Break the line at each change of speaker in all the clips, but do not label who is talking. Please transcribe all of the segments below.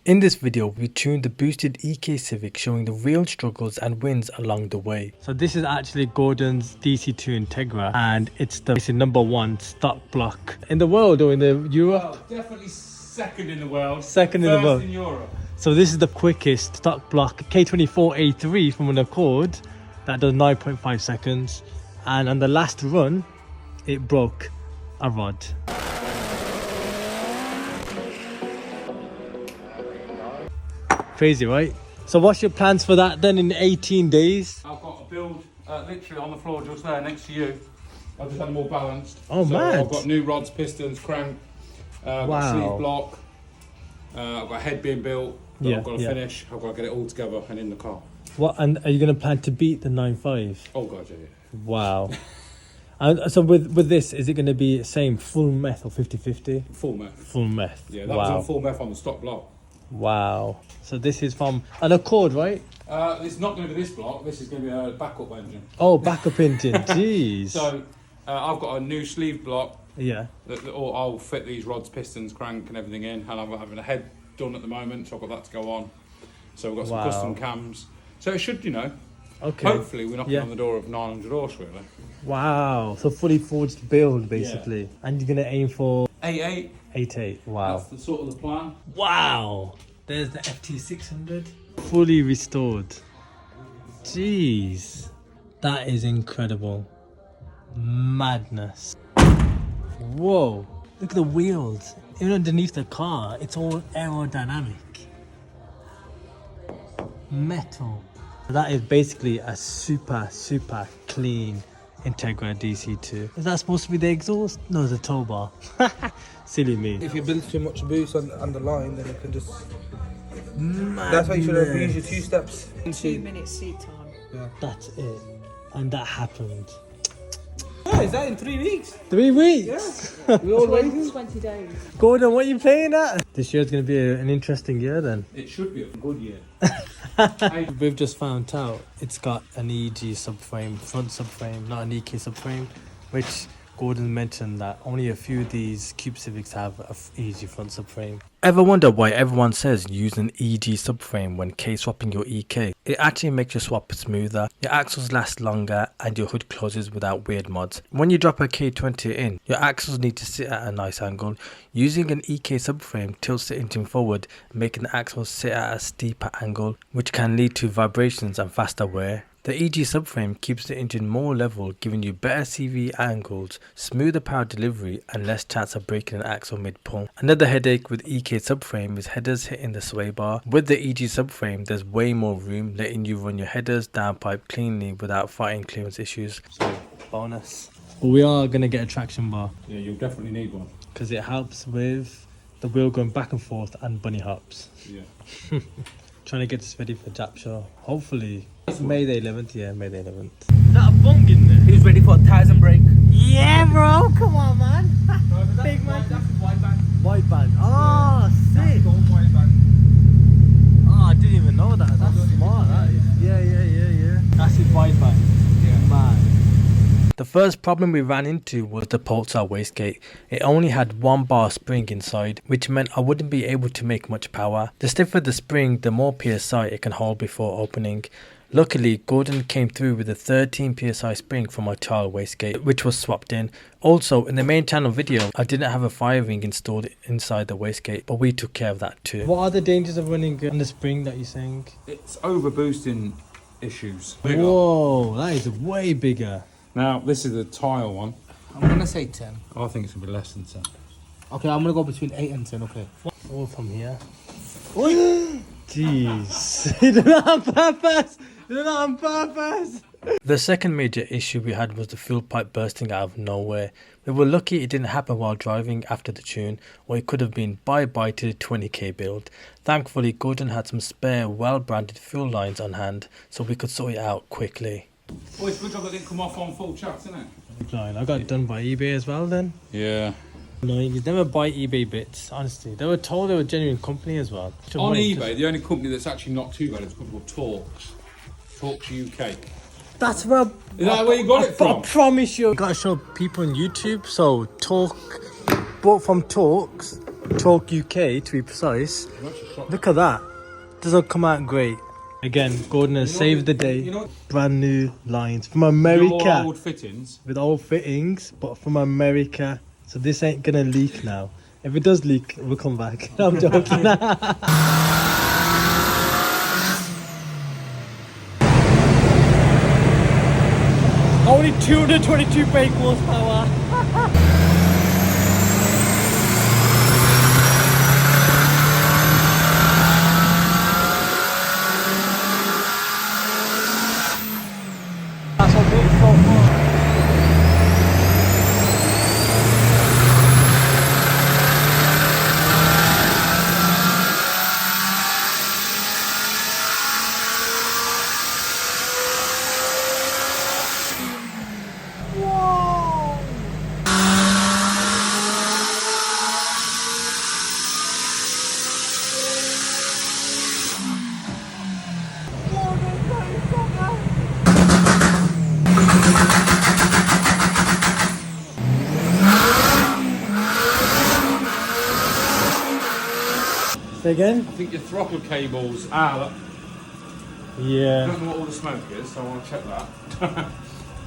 In this video, we tuned the boosted EK Civic, showing the real struggles and wins along the way. So this is actually Gordon's DC2 Integra, and it's the #1 stock block in the world, or in the Europe?
Well, definitely second in the world.
Second in the world.
First in Europe.
So this is the quickest stock block K24A3 from an Accord that does 9.5 seconds. And on the last run, it broke a rod. Crazy, right? So what's your plans for that then in 18 days?
I've got a build literally on the floor just there next to you. I've just had them all balanced.
Oh,
so
mad.
I've got new rods, pistons, crank, I've got a sleeve block, I've got a head being built that I've got to finish. I've got to get it all together and in the car.
What, and are you going to plan to beat the 9.5?
Oh god, yeah.
Wow. And so with this, is it going to be same full meth or 50-50?
Full meth.
Full meth.
Yeah, that was on full meth on the stock block.
Wow. So this is from an Accord, right?
It's not going to be this block. This is going to be a backup engine.
Oh, backup engine. Jeez.
So I've got a new sleeve block.
Yeah.
I'll fit these rods, pistons, crank and everything in. And I'm having a head done at the moment, so I've got that to go on. So we've got some custom cams. So it should, hopefully we're knocking on the door of 900 horse, really.
Wow. So fully forged build, basically. Yeah. And you're going to aim for
8.8.
8.8. Wow.
That's the sort of the plan.
Wow. There's the FT600. Fully restored. Jeez. That is incredible. Madness. Whoa. Look at the wheels. Even underneath the car, it's all aerodynamic. Metal. That is basically a super clean Integra DC2. Is that supposed to be the exhaust? No, the tow bar. Silly me.
If you build too much boost on the line, then it can just... That's why you should have used your 2 steps.
2 minutes seat time.
Yeah.
That's it. And that happened.
Yeah, is that in 3 weeks?
3 weeks?
Yeah. We all waiting.
20 days.
Gordon, what are you playing at? This year's going to be an interesting year then.
It should be a good year.
We've just found out it's got an EG subframe, front subframe, not an EK subframe, which Gordon mentioned that only a few of these Cube Civics have an EG front subframe. Ever wonder why everyone says use an EG subframe when K-swapping your EK? It actually makes your swap smoother, your axles last longer, and your hood closes without weird mods. When you drop a K20 in, your axles need to sit at a nice angle. Using an EK subframe tilts the engine forward, making the axles sit at a steeper angle, which can lead to vibrations and faster wear. The EG subframe keeps the engine more level, giving you better CV angles, smoother power delivery, and less chance of breaking an axle mid-pull. Another headache with EK subframe is headers hitting the sway bar. With the EG subframe, there's way more room, letting you run your headers downpipe cleanly without fighting clearance issues. So, bonus. But we are going to get a traction bar.
Yeah, you'll definitely need one.
Because it helps with the wheel going back and forth and bunny hops.
Yeah.
Trying to get this ready for Jap Show. Hopefully. It's May the 11th, yeah, May the 11th. Is that a bung in there?
He's ready for a 1,000 break.
Yeah, bro, come on, man. Big man.
That's wide band.
White band. Oh, sick.
That's wide band.
Oh, I didn't even know that. That's smart, that is. Yeah. That's his white band.
Yeah.
Man. The first problem we ran into was the Pulsar wastegate. It only had 1 bar spring inside, which meant I wouldn't be able to make much power. The stiffer the spring, the more PSI it can hold before opening. Luckily, Gordon came through with a 13 PSI spring from my child wastegate, which was swapped in. Also, in the main channel video, I didn't have a fire ring installed inside the wastegate, but we took care of that too. What are the dangers of running on the spring that you're saying?
It's over boosting issues.
Whoa, that is way bigger.
Now, this is the tile one.
I'm going to say 10.
I think it's going to be less than 10.
Okay, I'm going to go between 8 and 10, okay.
All from here. Jeez. You did that on purpose! You did that on purpose! The second major issue we had was the fuel pipe bursting out of nowhere. We were lucky it didn't happen while driving after the tune, or it could have been bye-bye to the 20k build. Thankfully, Gordon had some spare well-branded fuel lines on hand, so we could sort it out quickly.
Oh, it's a good job that didn't come off on full chat, isn't it?
I got it done by eBay as well then.
Yeah.
No, you never buy eBay bits, honestly. They were told they were a genuine company as well.
On eBay, the only company that's actually not too bad is a company called Talks UK.
That's where...
Is that where you got it from?
I promise you. I gotta show people on YouTube. So, bought from Talks. Torque UK to be precise. Look at that. Doesn't come out great. Again, Gordon has saved the day. Brand new lines from America.
Old fittings.
With old fittings, but from America. So this ain't gonna leak now. If it does leak, we'll come back. I'm joking. Only 222 brake horsepower. That's what we're so far. Say again?
I think your throttle cables.
Yeah.
I don't know what all the smoke is, so I want to check that.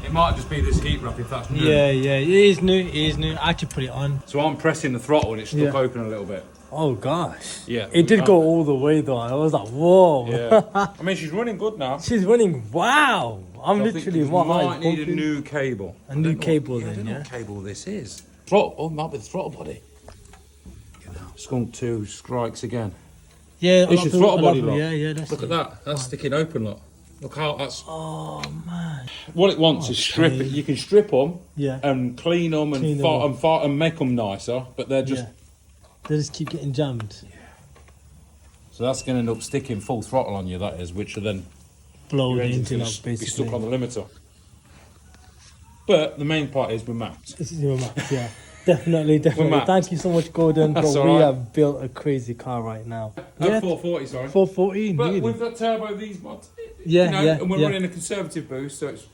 It might just be this heat wrap if that's new.
Yeah, it is new. It is new. I actually put it on.
So I'm pressing the throttle and it's stuck open a little bit.
Oh gosh.
Yeah.
It did go all the way though. I was like, whoa.
Yeah. I mean, she's running good now.
She's running. Wow. I'm
So
literally
I might need a new cable.
A new cable then,
I don't know
yeah.
what cable this is. Throttle. Oh, might be the throttle body. Skunk 2 strikes again.
Yeah.
It's your throttle body, look.
Yeah.
Look at that. That's sticking open, look. Look how that's.
Oh man.
What it wants is strip it. You can strip them.
Yeah.
And clean them and make them nicer, but they're just.
Yeah. They just keep getting jammed.
So that's going to end up sticking full throttle on you. That is, which will then
Blow
your
the
engine's
engine
gonna
up basically.
be stuck on the limiter. But the main part is we're mapped.
This is your max, yeah. Definitely.
mapped.
Thank you so much, Gordon.
That's
But
all
we
right.
have built a crazy car right now. Yeah.
440, sorry.
440,
But
really.
with that turbo, these mods.
Yeah,
you know,
yeah,
and we're
yeah.
running a conservative boost, so it's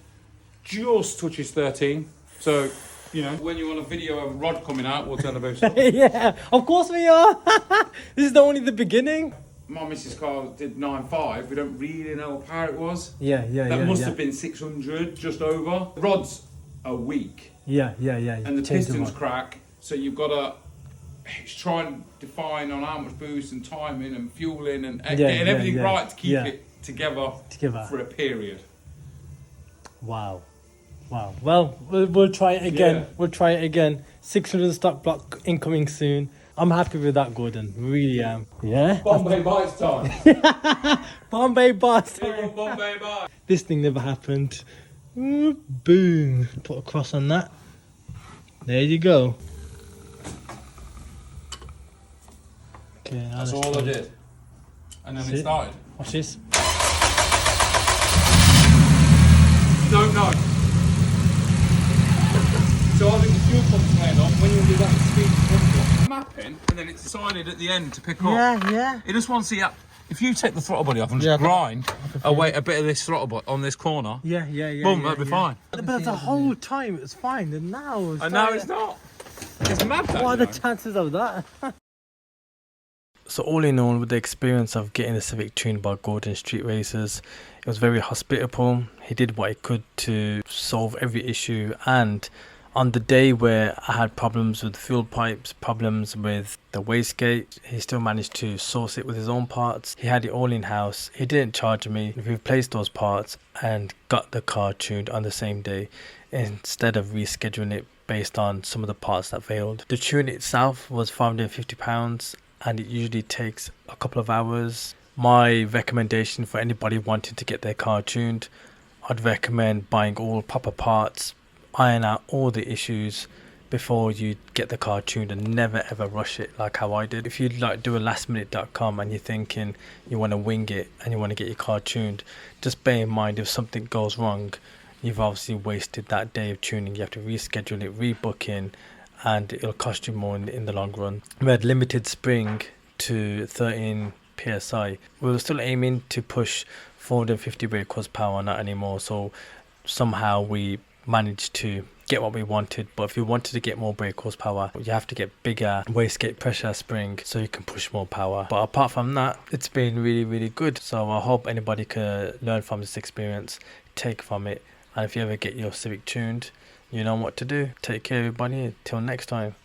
just touches 13. So, you know, when you want a video of a rod coming out, we'll turn the boost up.
Yeah, of course we are. This is only the beginning.
My missus' car did 9.5. We don't really know what power it was.
Yeah.
That must have been 600, just over. The rod's are weak.
Yeah.
And the
Change
pistons
rod.
crack, so you've got to try and define on how much boost and timing and fueling and getting everything right to keep it together for a period.
Wow. Well, we'll try it again.
Yeah.
We'll try it again. 600 stock block incoming soon. I'm happy with that, Gordon. Really am. Yeah?
Bombay Bites time.
Bombay bus.
Bombay Bites.
This thing never happened. Ooh, boom. Put a cross on that. There you go. Okay, now
That's
let's
all I
try.
did. And then
That's
it
it.
started.
Watch this.
Don't know. So I think the fuel pump's playing on when you do that speed mapping, and then it's decided at the end to pick up.
Yeah.
It just wants to see if you take the throttle body off and just grind away a bit of this throttle body on this corner.
Yeah.
Boom, that'd be fine.
But the whole time it was fine, and now it's
And now it's not. It's mad.
What are the chances of that? So all in all, with the experience of getting the Civic tuned by Gordon Street Racers, it was very hospitable. He did what he could to solve every issue, and on the day where I had problems with fuel pipes, problems with the wastegate, he still managed to source it with his own parts. He had it all in-house. He didn't charge me. We replaced those parts and got the car tuned on the same day instead of rescheduling it based on some of the parts that failed. The tune itself was £550 and it usually takes a couple of hours. My recommendation for anybody wanting to get their car tuned, I'd recommend buying all proper parts, iron out all the issues before you get the car tuned, and never ever rush it like how I did. If you like do a lastminute.com and you're thinking you want to wing it and you want to get your car tuned, just bear in mind if something goes wrong, you've obviously wasted that day of tuning. You have to reschedule it, rebook in, and it'll cost you more in the long run. We had limited spring to 13 psi. We were still aiming to push 450 brake horsepower, not anymore, so somehow we managed to get what we wanted. But if you wanted to get more brake horsepower, you have to get bigger wastegate pressure spring so you can push more power. But apart from that, it's been really good. So I hope anybody can learn from this experience, take from it, and if you ever get your Civic tuned, you know what to do. Take care everybody, till next time.